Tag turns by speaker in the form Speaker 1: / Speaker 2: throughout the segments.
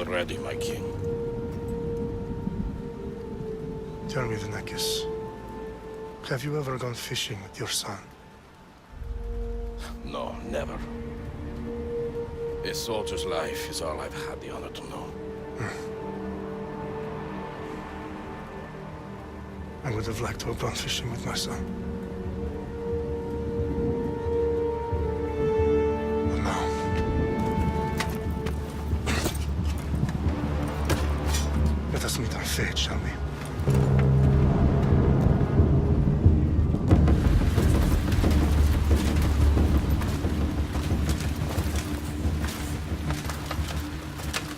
Speaker 1: ready, my king.
Speaker 2: Tell me, Vinakis, have you ever gone fishing with your son?
Speaker 1: No, never. A soldier's life is all I've had the honor to know.
Speaker 2: I would have liked to have gone fishing with my son. But now... Let us meet our fate, shall we?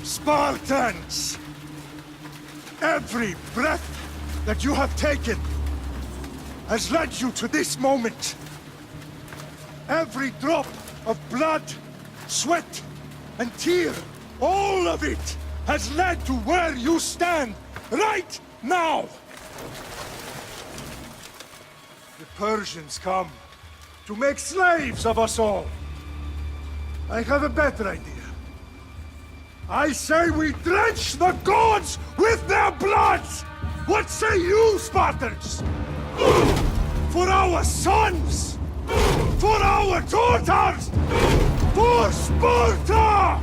Speaker 3: Spartans! Every breath that you have taken has led you to this moment. Every drop of blood, sweat, and tear, all of it has led to where you stand right now. The Persians come to make slaves of us all. I have a better idea. I say we drench the gods with their blood! What say you, Spartans? For our sons! For our daughters! For Sparta!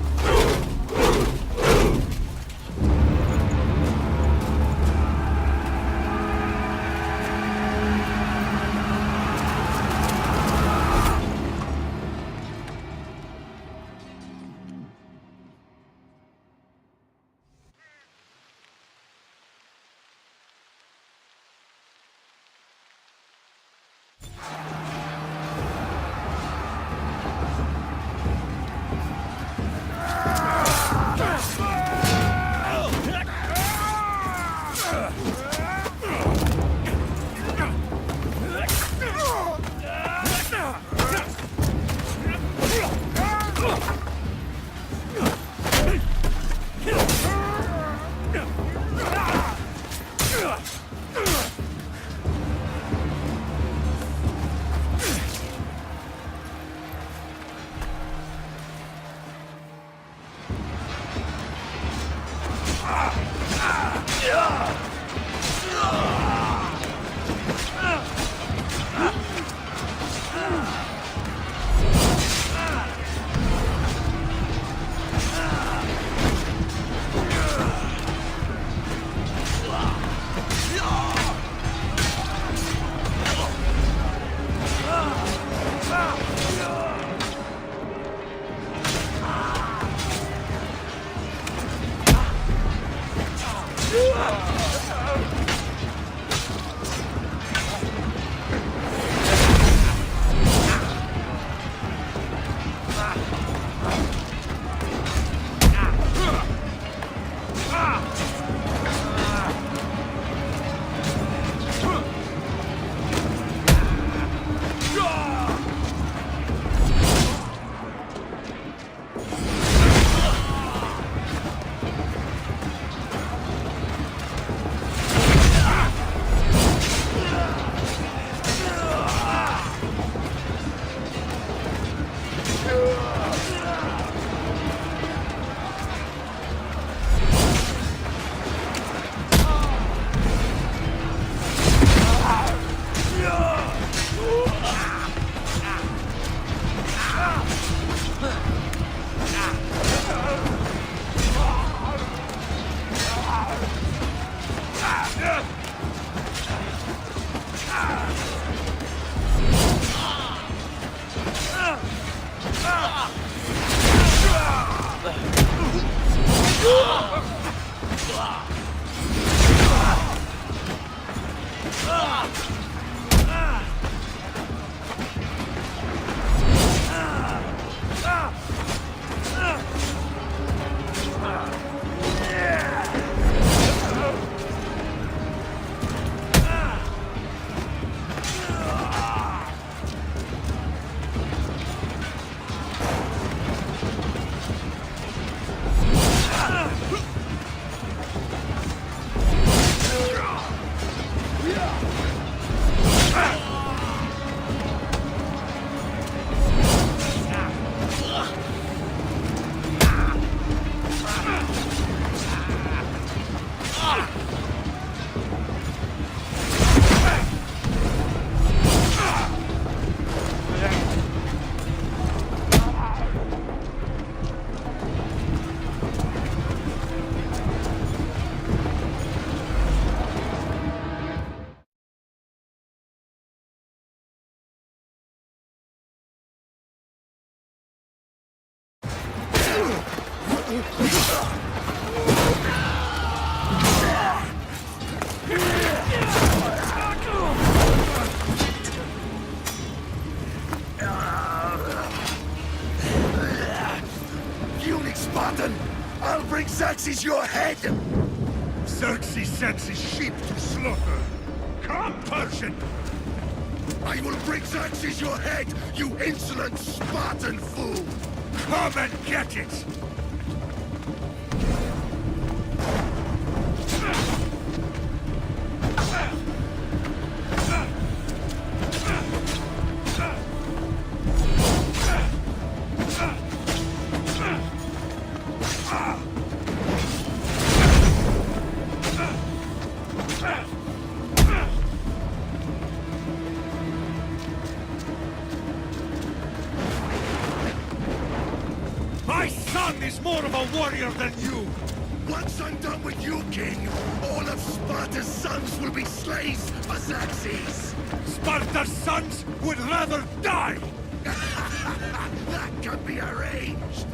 Speaker 4: Unique Spartan! I'll bring Xerxes your head!
Speaker 3: Xerxes sends his sheep to slaughter. Come, Persian!
Speaker 4: I will bring Xerxes your head, you insolent Spartan fool!
Speaker 3: Come and get it! My son is more of a warrior than you!
Speaker 4: Once I'm done with you, King, all of Sparta's sons will be slaves for Xerxes!
Speaker 3: Sparta's sons would rather die!
Speaker 4: That can be arranged!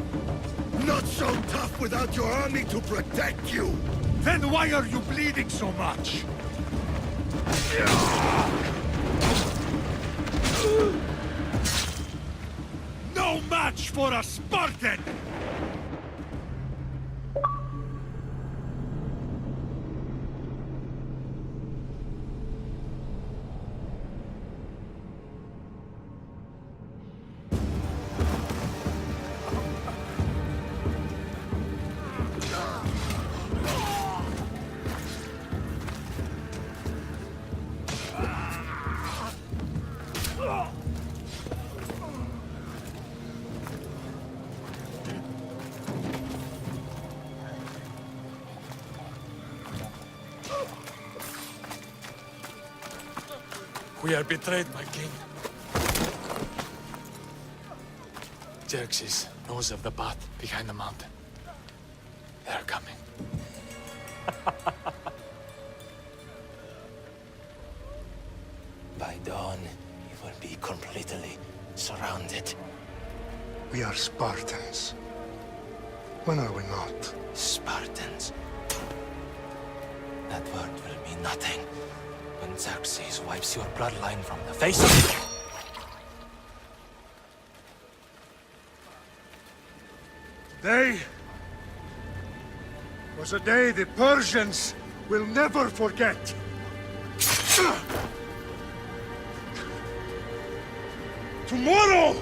Speaker 4: Not so tough without your army to protect you!
Speaker 3: Then why are you bleeding so much? No match for a Spartan!
Speaker 5: We are betrayed, my king. Xerxes knows of the path behind the mountain. They are coming.
Speaker 6: By dawn, you will be completely surrounded.
Speaker 2: We are Spartans. When are we not?
Speaker 6: Spartans. That word will mean nothing when Xerxes wipes your bloodline from the face of the...
Speaker 3: Today was a day the Persians will never forget. Tomorrow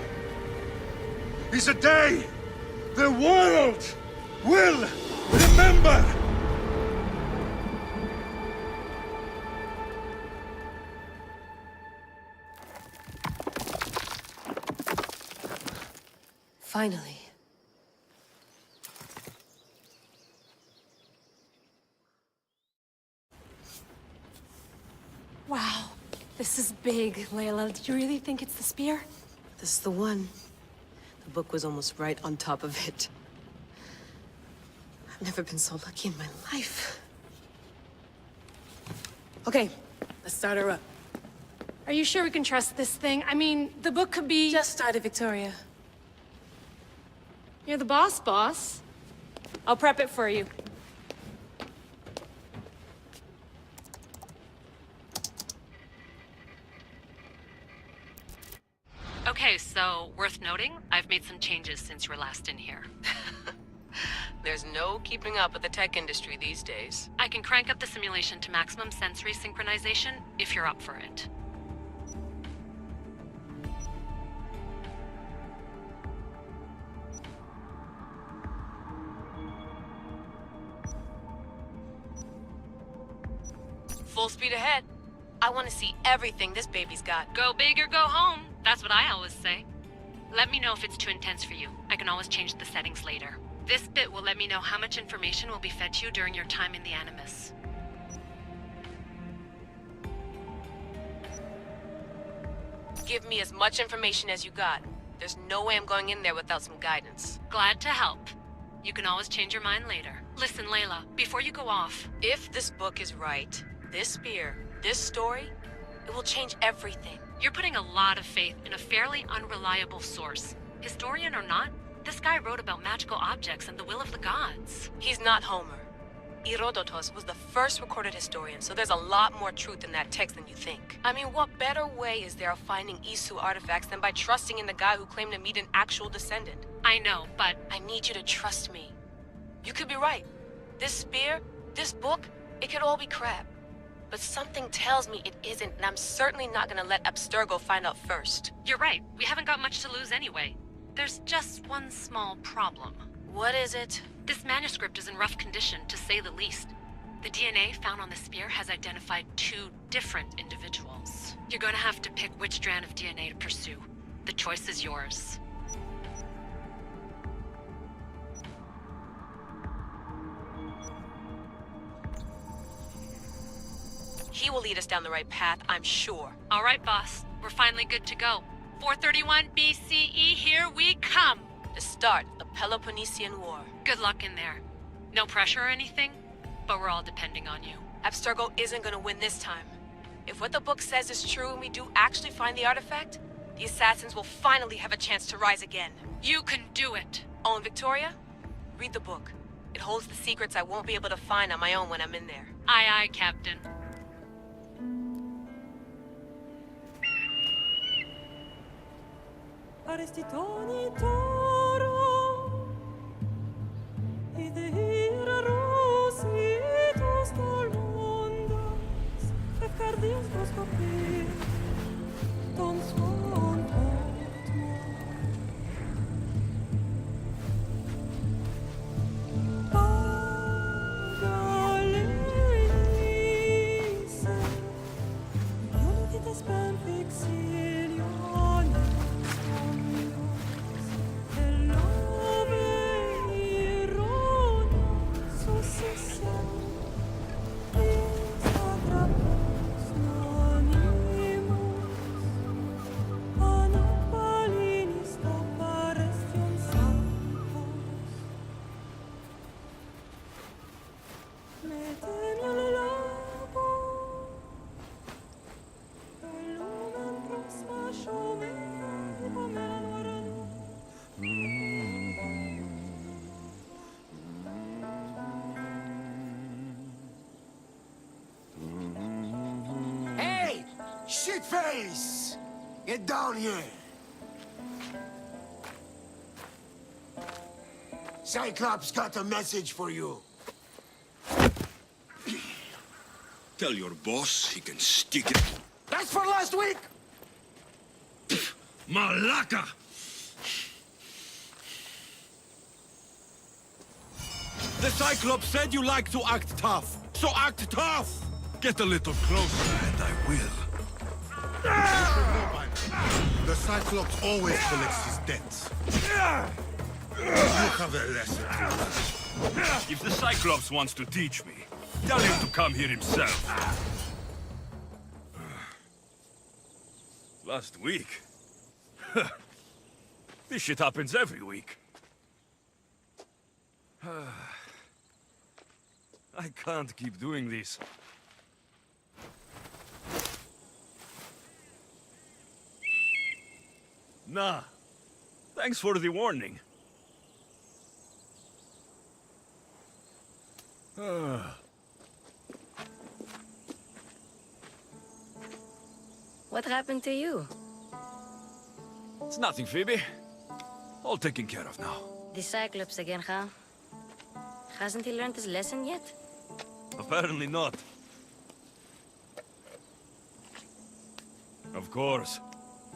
Speaker 3: is a day the world will remember.
Speaker 7: Finally.
Speaker 8: Wow, this is big, Layla. Do you really think it's the spear?
Speaker 7: This is the one. The book was almost right on top of it. I've never been so lucky in my life. Okay, let's start her up.
Speaker 8: Are you sure we can trust this thing? I mean, the book could be...
Speaker 7: Just started, Victoria.
Speaker 8: You're the boss. I'll prep it for you.
Speaker 9: Okay, so worth noting, I've made some changes since you were last in here.
Speaker 10: There's no keeping up with the tech industry these days.
Speaker 9: I can crank up the simulation to maximum sensory synchronization if you're up for it.
Speaker 10: Full speed ahead. I want to see everything this baby's got.
Speaker 9: Go big or go home. That's what I always say. Let me know if it's too intense for you. I can always change the settings later. This bit will let me know how much information will be fed to you during your time in the Animus.
Speaker 10: Give me as much information as you got. There's no way I'm going in there without some guidance.
Speaker 9: Glad to help. You can always change your mind later. Listen, Layla, before you go off...
Speaker 10: If this book is right, this spear, this story, it will change everything.
Speaker 9: You're putting a lot of faith in a fairly unreliable source. Historian or not, This guy wrote about magical objects and the will of the gods.
Speaker 10: He's not Homer. Herodotus was the first recorded historian, so there's a lot more truth in that text than you think. I mean, what better way is there of finding Isu artifacts than by trusting in the guy who claimed to meet an actual descendant?
Speaker 9: I know, but...
Speaker 10: I need you to trust me. You could be right. This spear, this book, it could all be crap. But something tells me it isn't, and I'm certainly not gonna let Abstergo find out first.
Speaker 9: You're right. We haven't got much to lose anyway. There's just one small problem.
Speaker 10: What is it?
Speaker 9: This manuscript is in rough condition, to say the least. The DNA found on the spear has identified 2 different individuals. You're going to have to pick which strand of DNA to pursue. The choice is yours.
Speaker 10: He will lead us down the right path, I'm sure.
Speaker 9: All right, boss. We're finally good to go. 431 BCE, here we come!
Speaker 10: The start of the Peloponnesian War.
Speaker 9: Good luck in there. No pressure or anything, but we're all depending on you.
Speaker 10: Abstergo isn't gonna win this time. If what the book says is true and we do actually find the artifact, the assassins will finally have a chance to rise again.
Speaker 9: You can do it!
Speaker 10: Oh, and Victoria? Read the book. It holds the secrets I won't be able to find on my own when I'm in there.
Speaker 9: Aye, aye, Captain.
Speaker 4: Shitface! Get down here! Cyclops got a message for you.
Speaker 11: Tell your boss he can stick it.
Speaker 4: That's for last week!
Speaker 11: Malaka! The Cyclops said you like to act tough, so act tough! Get a little closer and I will.
Speaker 3: The Cyclops always collects his debts. You have a lesson to learn.
Speaker 11: If the Cyclops wants to teach me, tell him to come here himself. Last week? This shit happens every week. I can't keep doing this. Nah. Thanks for the warning.
Speaker 8: What happened to you?
Speaker 11: It's nothing, Phoebe. All taken care of now.
Speaker 8: The Cyclops again, huh? Hasn't he learned his lesson yet?
Speaker 11: Apparently not. Of course.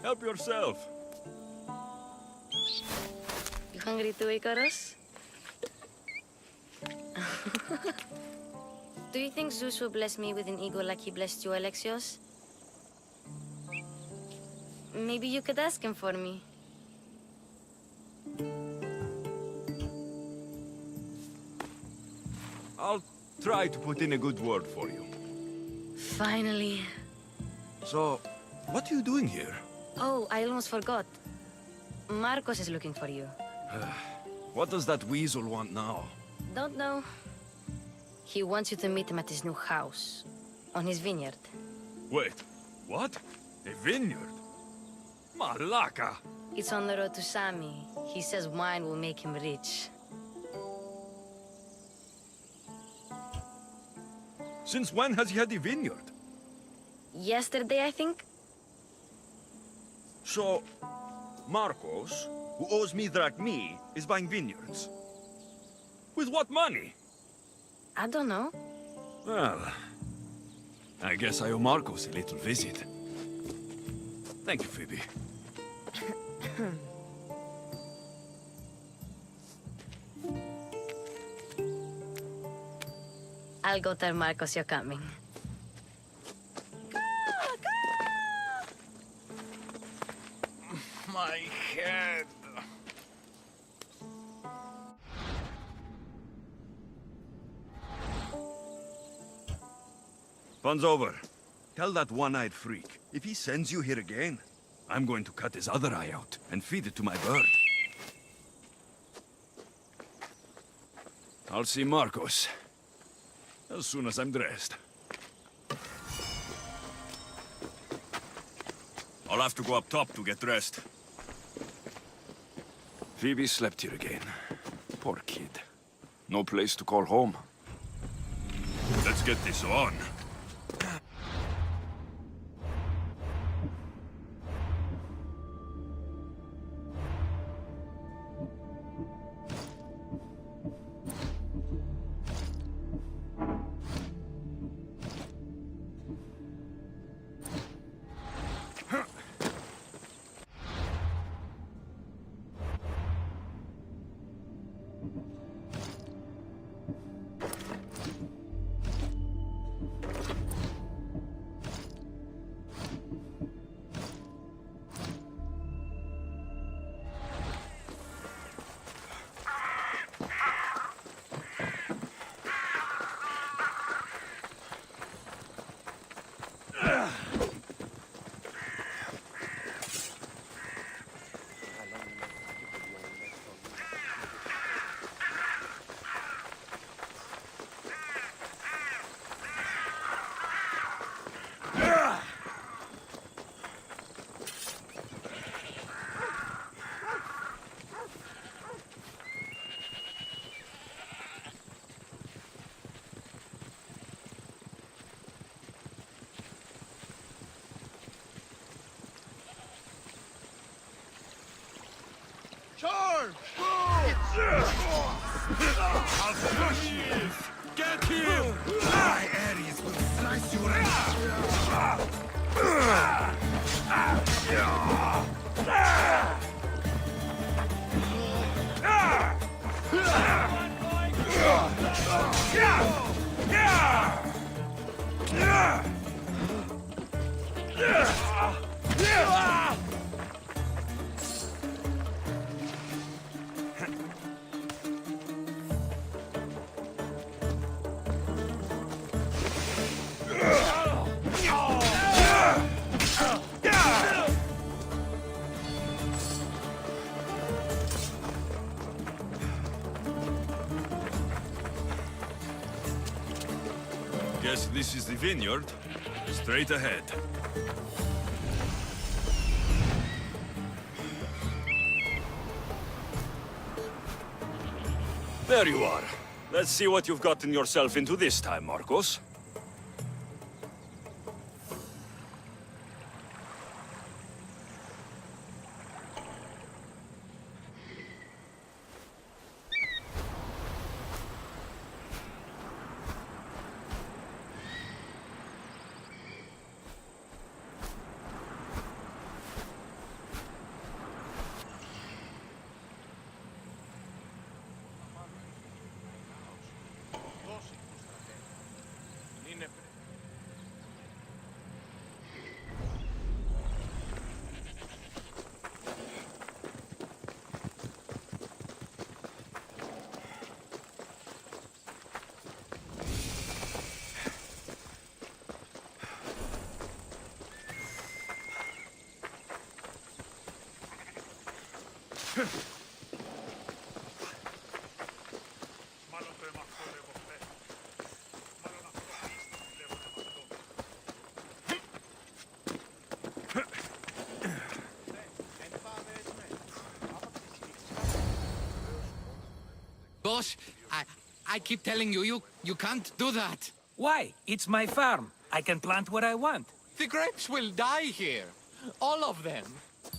Speaker 11: Help yourself.
Speaker 8: You hungry too, Icarus? Do you think Zeus will bless me with an ego like he blessed you, Alexios? Maybe you could ask him for me.
Speaker 11: I'll try to put in a good word for you.
Speaker 8: Finally.
Speaker 11: So, what are you doing here?
Speaker 8: Oh, I almost forgot. Marcos is looking for you.
Speaker 11: What does that weasel want now?
Speaker 8: Don't know. He wants you to meet him at his new house. On his vineyard.
Speaker 11: Wait, what? A vineyard? Malaka!
Speaker 8: It's on the road to Sami. He says wine will make him rich.
Speaker 11: Since when has he had a vineyard?
Speaker 8: Yesterday, I think?
Speaker 11: So, Marcos, who owes me drachmi, is buying vineyards. With what money?
Speaker 8: I don't know.
Speaker 11: Well, I guess I owe Marcos a little visit. Thank you, Phoebe.
Speaker 8: I'll go tell Marcos you're coming.
Speaker 11: My head. Fun's over. Tell that one-eyed freak, if he sends you here again, I'm going to cut his other eye out and feed it to my bird. I'll see Marcos as soon as I'm dressed. I'll have to go up top to get dressed. Phoebe slept here again. Poor kid. No place to call home. Let's get this on.
Speaker 4: Charge!
Speaker 11: I'll crush you! Get him!
Speaker 4: My Ares will slice you right.
Speaker 11: Guess this is the vineyard. Straight ahead. There you are. Let's see what you've gotten yourself into this time, Marcos.
Speaker 12: Marcos. I keep telling you, you can't do that.
Speaker 13: Why? It's my farm. I can plant what I want.
Speaker 5: The grapes will die here. All of them.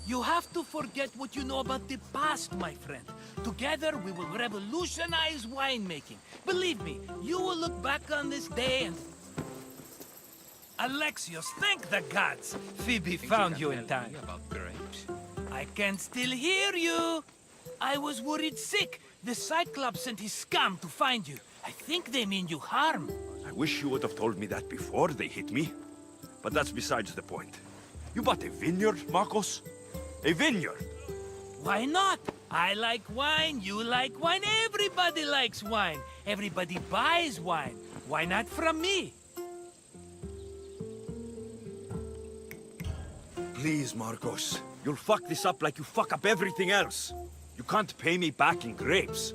Speaker 13: You have to forget what you know about the past, my friend. Together, we will revolutionize winemaking. Believe me, you will look back on this day and... Alexios, thank the gods! Phoebe found you in time.
Speaker 5: About grapes?
Speaker 13: I can still hear you! I was worried sick. The Cyclops sent his scum to find you. I think they mean you harm.
Speaker 11: I wish you would have told me that before they hit me. But that's besides the point. You bought a vineyard, Marcos? A vineyard?
Speaker 13: Why not? I like wine, you like wine, everybody likes wine. Everybody buys wine. Why not from me?
Speaker 11: Please, Marcos. You'll fuck this up like you fuck up everything else. You can't pay me back in grapes.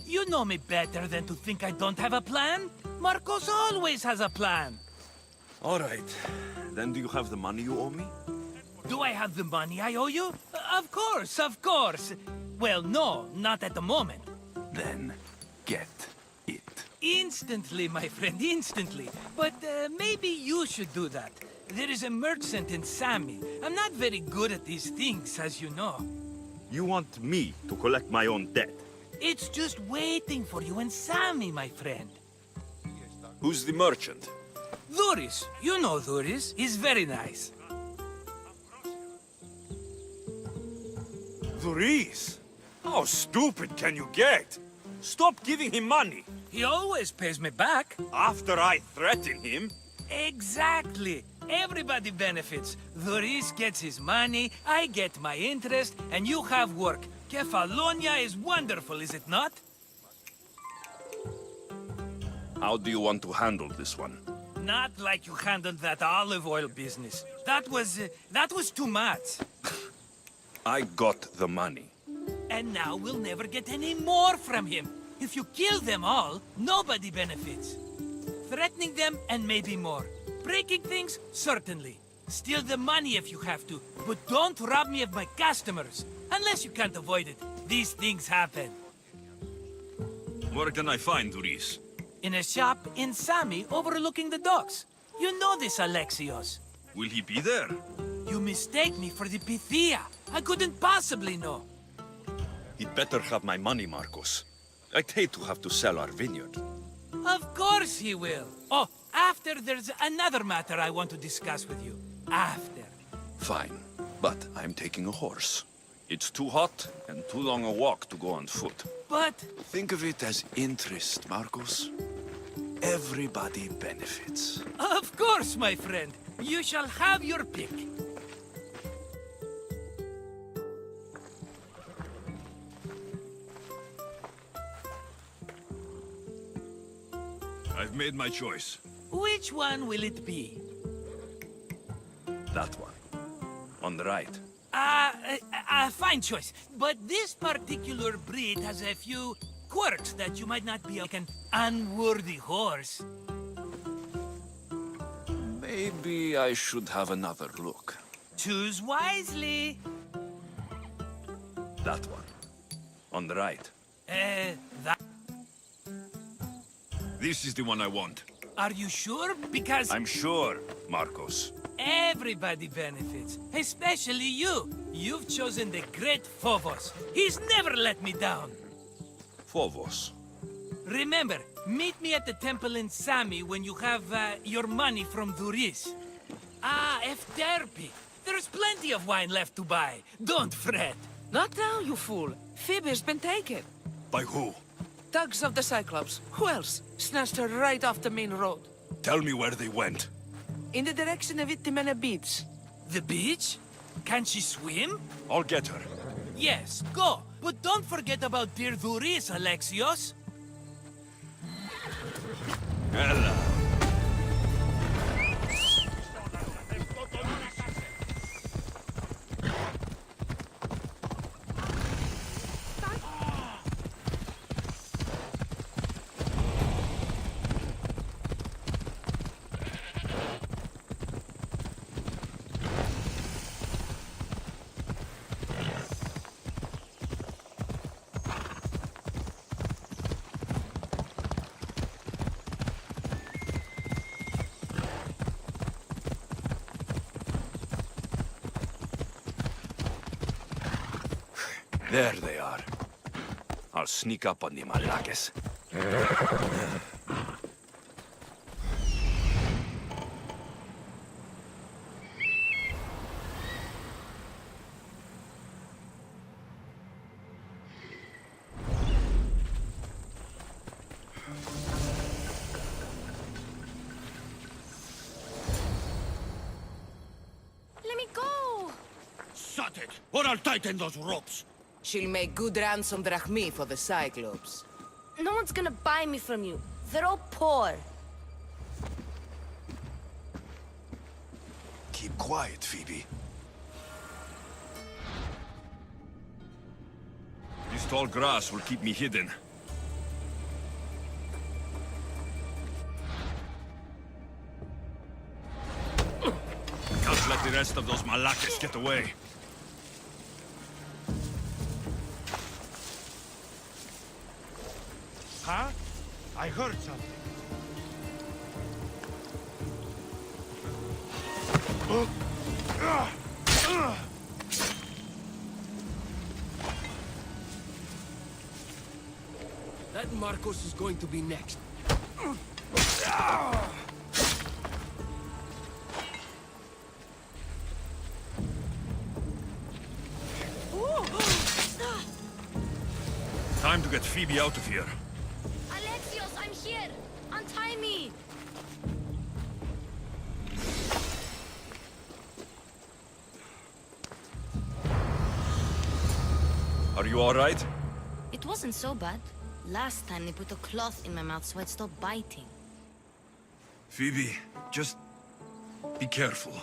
Speaker 13: You know me better than to think I don't have a plan. Marcos always has a plan.
Speaker 11: All right. Then do you have the money you owe me?
Speaker 13: Do I have the money I owe you? Of course, of course. Well, no, not at the moment.
Speaker 11: Then get it.
Speaker 13: Instantly, my friend, instantly. But maybe you should do that. There is a merchant in Sami. I'm not very good at these things, as you know.
Speaker 11: You want me to collect my own debt?
Speaker 13: It's just waiting for you in Sami, my friend.
Speaker 11: Who's the merchant?
Speaker 13: Dhuris. You know Dhuris. He's very nice.
Speaker 11: Dhuris? How stupid can you get? Stop giving him money.
Speaker 13: He always pays me back.
Speaker 11: After I threaten him?
Speaker 13: Exactly. Everybody benefits. Dhuris gets his money, I get my interest, and you have work. Kefalonia is wonderful, is it not?
Speaker 11: How do you want to handle this one?
Speaker 13: Not like you handled that olive oil business. That was too much.
Speaker 11: I got the money.
Speaker 13: And now we'll never get any more from him. If you kill them all, nobody benefits. Threatening them, and maybe more. Breaking things, certainly. Steal the money if you have to, but don't rob me of my customers. Unless you can't avoid it. These things happen.
Speaker 11: Where can I find Dhuris?
Speaker 13: In a shop in Sami overlooking the docks. You know this, Alexios.
Speaker 11: Will he be there?
Speaker 13: You mistake me for the Pythia. I couldn't possibly know.
Speaker 11: He'd better have my money, Marcos. I'd hate to have to sell our vineyard.
Speaker 13: Of course he will. Oh, after there's another matter I want to discuss with you. After.
Speaker 11: Fine, but I'm taking a horse. It's too hot and too long a walk to go on foot.
Speaker 13: But...
Speaker 11: Think of it as interest, Marcos. Everybody benefits.
Speaker 13: Of course, my friend. You shall have your pick.
Speaker 11: I've made my choice.
Speaker 13: Which one will it be?
Speaker 11: That one. On the right.
Speaker 13: Fine choice. But this particular breed has a few quirks that you might not be like an unworthy horse.
Speaker 11: Maybe I should have another look.
Speaker 13: Choose wisely.
Speaker 11: That one. On the right.
Speaker 13: That...
Speaker 11: This is the one I want.
Speaker 13: Are you sure? Because...
Speaker 11: I'm sure, Marcos.
Speaker 13: Everybody benefits. Especially you. You've chosen the great Phobos. He's never let me down.
Speaker 11: Phobos.
Speaker 13: Remember, meet me at the temple in Sami when you have your money from Dhuris. Ah, Efterpi. There's plenty of wine left to buy. Don't fret.
Speaker 14: Not now, you fool. Phoebe's been taken.
Speaker 11: By who?
Speaker 14: Thugs of the Cyclops. Who else? Snatched her right off the main road.
Speaker 11: Tell me where they went.
Speaker 14: In the direction of Itimena Beach.
Speaker 13: The beach? Can she swim?
Speaker 11: I'll get her.
Speaker 13: Yes, go. But don't forget about dear Dhuris, Alexios.
Speaker 11: Hello. There they are. I'll sneak up on the Malakes.
Speaker 8: Let me go!
Speaker 4: Shut it, or I'll tighten those ropes.
Speaker 14: She'll make good ransom drachmi for the Cyclops.
Speaker 8: No one's gonna buy me from you. They're all poor.
Speaker 11: Keep quiet, Phoebe. This tall grass will keep me hidden. Can't let the rest of those Malakes get away.
Speaker 3: Huh? I heard something.
Speaker 6: That Marcos is going to be next.
Speaker 11: Time to get Phoebe out of here.
Speaker 8: Alexios, I'm here! Untie me!
Speaker 11: Are you all right?
Speaker 8: It wasn't so bad. Last time they put a cloth in my mouth so I'd stop biting.
Speaker 11: Phoebe, just be careful.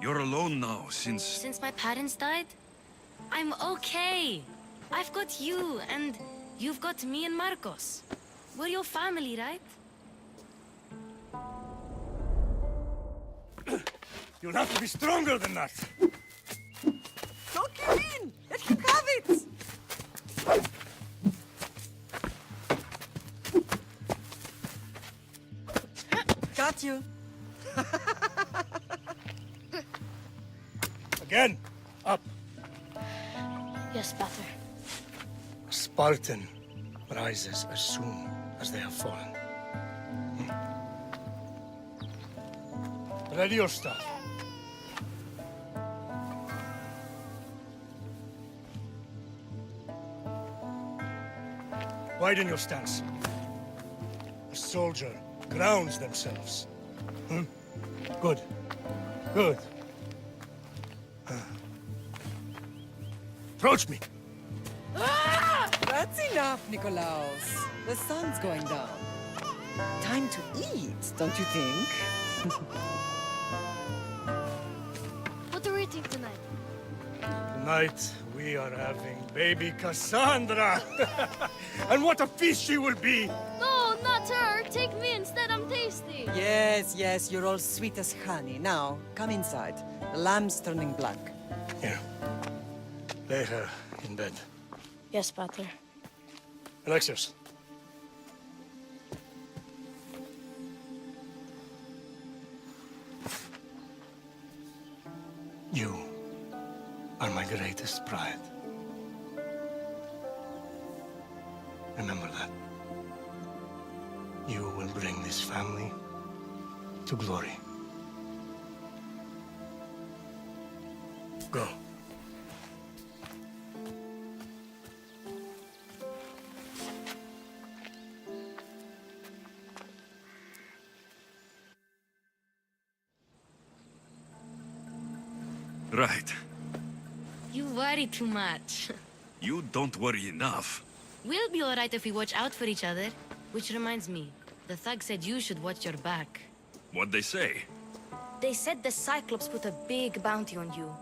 Speaker 11: You're alone now since...
Speaker 8: Since my parents died? I'm okay. I've got you, and you've got me and Marcos. We're your family, right?
Speaker 3: You'll have to be stronger than that.
Speaker 14: Don't give in! Let him have it! Got you.
Speaker 2: Again, up.
Speaker 8: Yes, Pater.
Speaker 2: A Spartan rises as soon as they have fallen. Ready your stuff. Widen your stance. A soldier grounds themselves. Good. Good. Approach me.
Speaker 15: That's enough, Nikolaos. The sun's going down. Time to eat, don't you think?
Speaker 8: What are we eating tonight?
Speaker 2: Tonight, we are having baby Cassandra. And what a feast she will be!
Speaker 8: No, not her! Take me instead, I'm tasty!
Speaker 15: Yes, yes, you're all sweet as honey. Now, come inside. The lamb's turning black.
Speaker 2: Here. Lay her in bed.
Speaker 8: Yes, Pater.
Speaker 2: Alexios. You are my greatest pride. Remember that. You will bring this family to glory. Go.
Speaker 11: Right.
Speaker 8: You worry too much.
Speaker 11: You don't worry enough.
Speaker 8: We'll be alright if we watch out for each other. Which reminds me, the thug said you should watch your back.
Speaker 11: What'd they say?
Speaker 8: They said the Cyclops put a big bounty on you.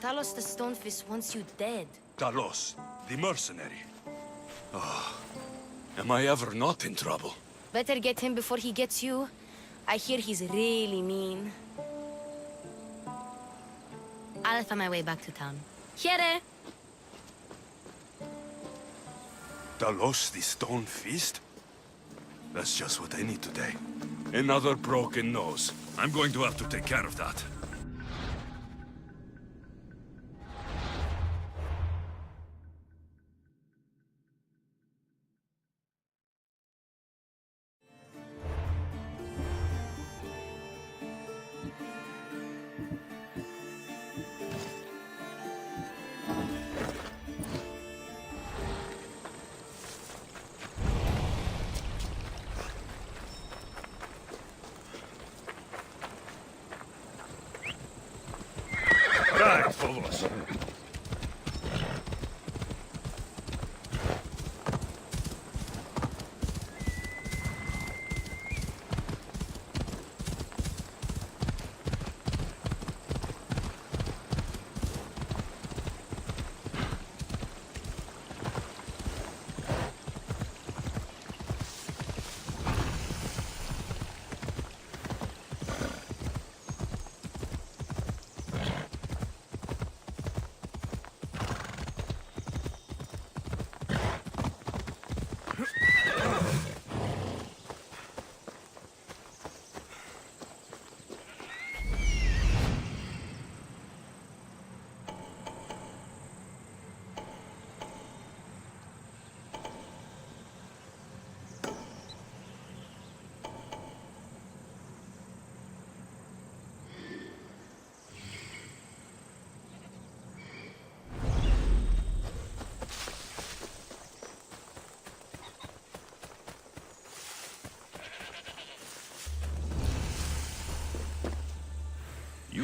Speaker 8: Talos the Stonefist wants you dead.
Speaker 11: Talos, the mercenary. Oh, am I ever not in trouble?
Speaker 8: Better get him before he gets you. I hear he's really mean. I'll find my way back to town. Here!
Speaker 11: Talos, the Stone Fist? That's just what I need today. Another broken nose. I'm going to have to take care of that.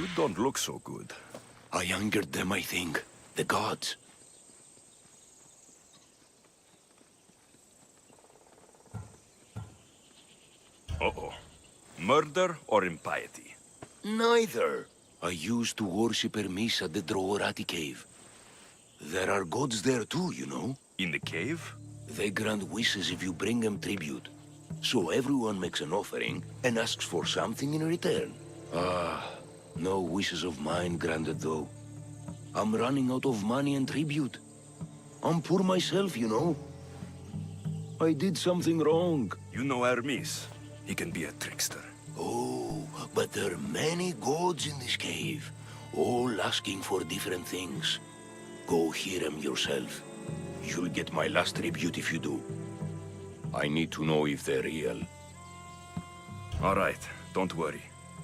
Speaker 11: You don't look so good.
Speaker 4: I angered them, I think. The gods.
Speaker 11: Uh-oh. Murder or impiety?
Speaker 4: Neither. I used to worship Hermes at the Droorati cave. There are gods there too, you know.
Speaker 11: In the cave?
Speaker 4: They grant wishes if you bring them tribute. So everyone makes an offering and asks for something in return. No wishes of mine granted though. I'm running out of money and tribute. I'm poor myself, you know. I did something wrong.
Speaker 11: You know Hermes. He can be a trickster.
Speaker 4: Oh, but there are many gods in this cave, all asking for different things. Go hear them yourself. You'll get my last tribute if you do. I need to know if they're real.
Speaker 11: All right, don't worry.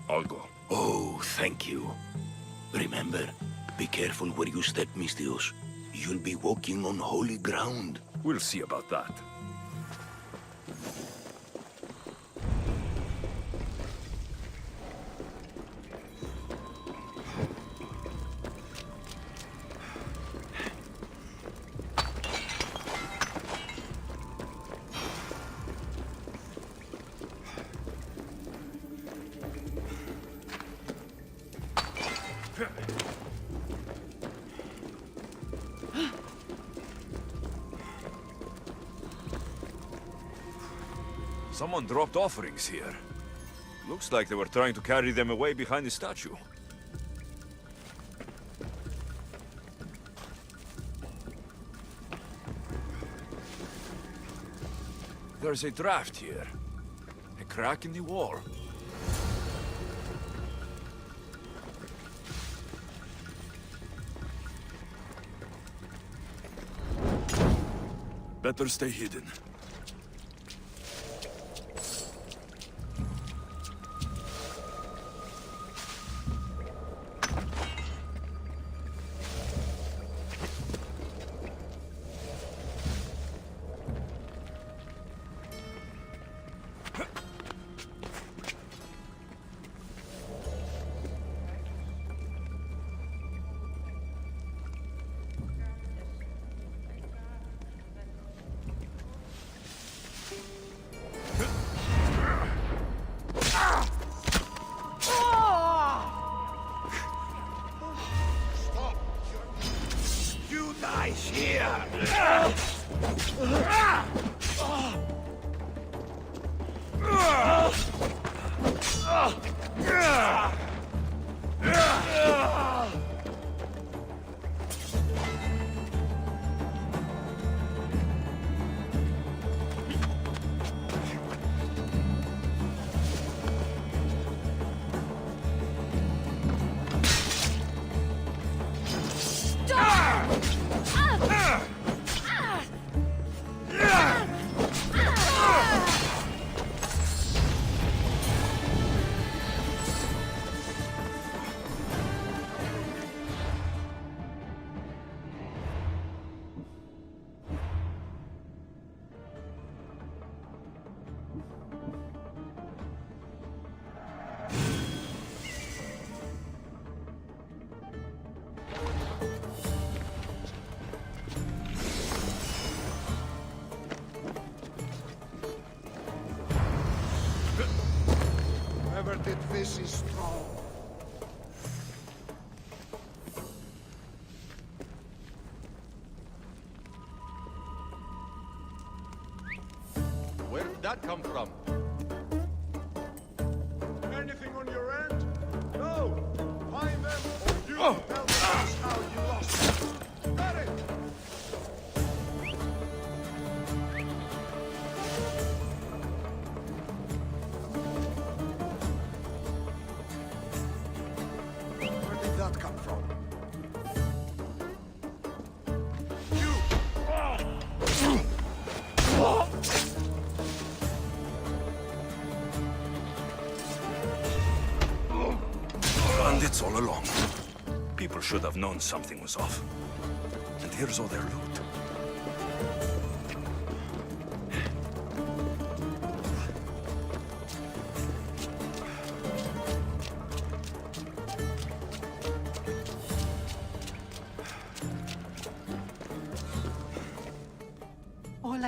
Speaker 11: I'll go.
Speaker 4: Oh, thank you. Remember, be careful where you step, Mistios. You'll be walking on holy ground.
Speaker 11: We'll see about that. Someone dropped offerings here. Looks like they were trying to carry them away behind the statue. There's a draft here. A crack in the wall. Better stay hidden.
Speaker 3: Whoever did this is strong.
Speaker 16: Where did that come from?
Speaker 3: Anything on your end? No! Find them or you tell us how you lost them. Got it! Where did that come from?
Speaker 11: Bandits all along. People should have known something was off. And here's all their loot.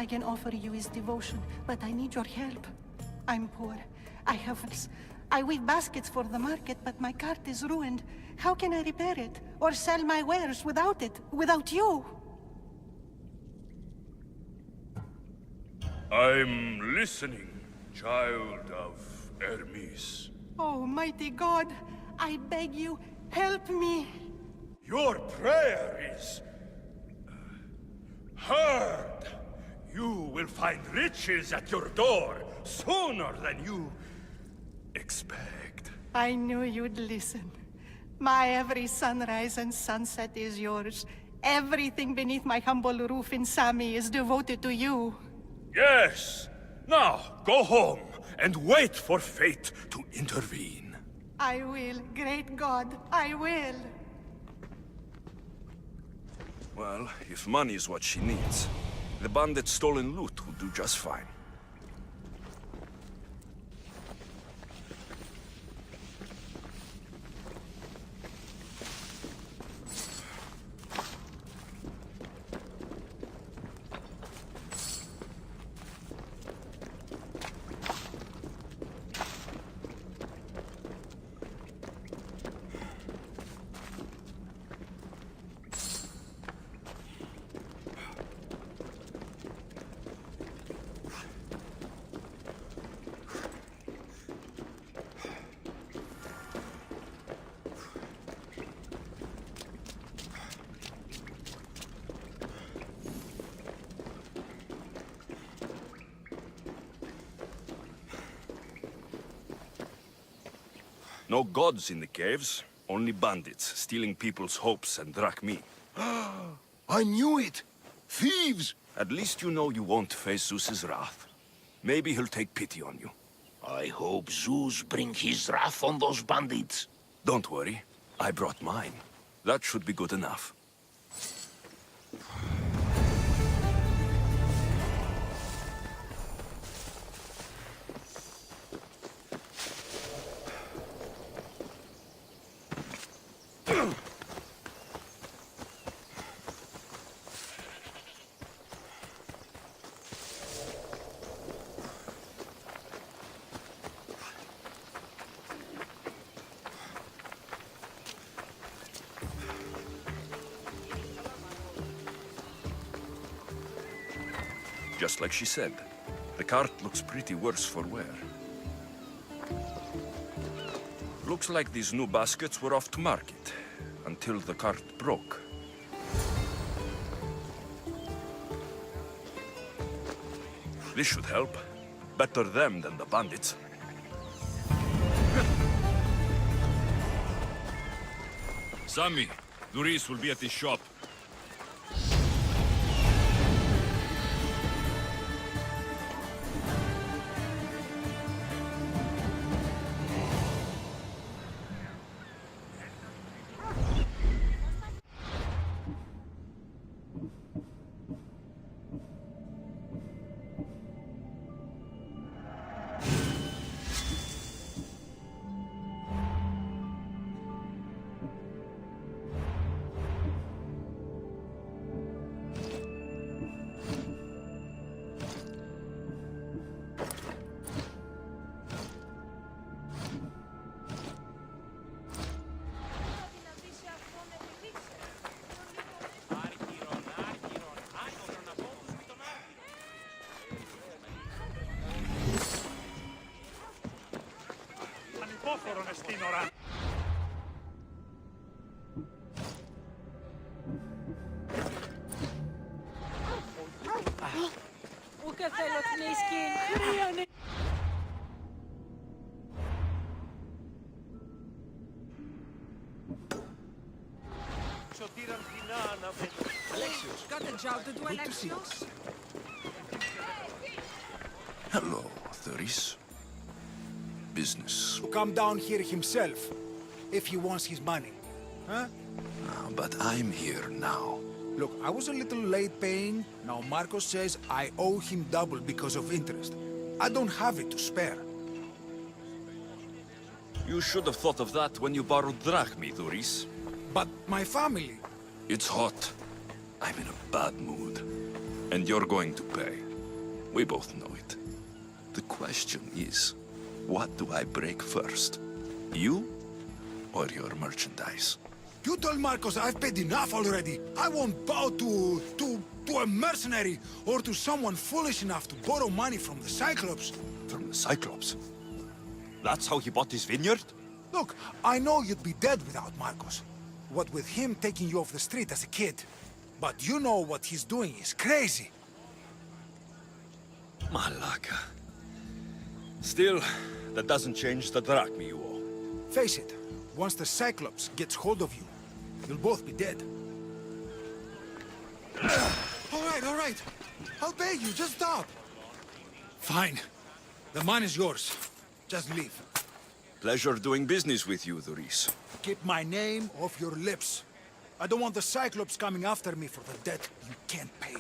Speaker 16: I can offer you is devotion, but I need your help. I'm poor. I weave baskets for the market, but my cart is ruined. How can I repair it? Or sell my wares without it? Without you?
Speaker 11: I'm listening, child of Hermes.
Speaker 16: Oh, mighty God, I beg you, help me.
Speaker 3: Your prayer is heard. You will find riches at your door sooner than you expect.
Speaker 16: I knew you'd listen. My every sunrise and sunset is yours. Everything beneath my humble roof in Sami is devoted to you.
Speaker 3: Yes. Now, go home and wait for fate to intervene.
Speaker 16: I will, great God, I will.
Speaker 11: Well, if money is what she needs, the bandit's stolen loot will do just fine. No gods in the caves, only bandits stealing people's hopes and drachmi.
Speaker 4: I knew it! Thieves!
Speaker 11: At least you know you won't face Zeus's wrath. Maybe he'll take pity on you.
Speaker 4: I hope Zeus brings his wrath on those bandits.
Speaker 11: Don't worry, I brought mine. That should be good enough. Just like she said, the cart looks pretty worse for wear. Looks like these new baskets were off to market, until the cart broke. This should help. Better them than the bandits. Sami, Duris will be at his shop.
Speaker 14: Good to see you.
Speaker 11: Hello, Thuris. Business.
Speaker 17: Come down here himself, if he wants his money. Huh?
Speaker 11: But I'm here now.
Speaker 17: Look, I was a little late paying. Now Marcos says I owe him double because of interest. I don't have it to spare.
Speaker 11: You should have thought of that when you borrowed drachmi, Thuris.
Speaker 17: But my family...
Speaker 11: It's hot. I'm in a bad mood. And you're going to pay. We both know it. The question is, what do I break first? You or your merchandise?
Speaker 17: You told Marcos I've paid enough already. I won't bow to a mercenary or to someone foolish enough to borrow money from the Cyclops.
Speaker 18: From the Cyclops? That's how he bought his vineyard?
Speaker 17: Look, I know you'd be dead without Marcos. What with him taking you off the street as a kid. But you know what he's doing is crazy.
Speaker 18: Malaka. Still, that doesn't change the drachma you owe.
Speaker 17: Face it, once the Cyclops gets hold of you, you'll both be dead. All right. I'll pay you, just stop. Fine. The money is yours. Just leave.
Speaker 18: Pleasure doing business with you, Doris.
Speaker 17: Keep my name off your lips. I don't want the Cyclops coming after me for the debt you can't pay.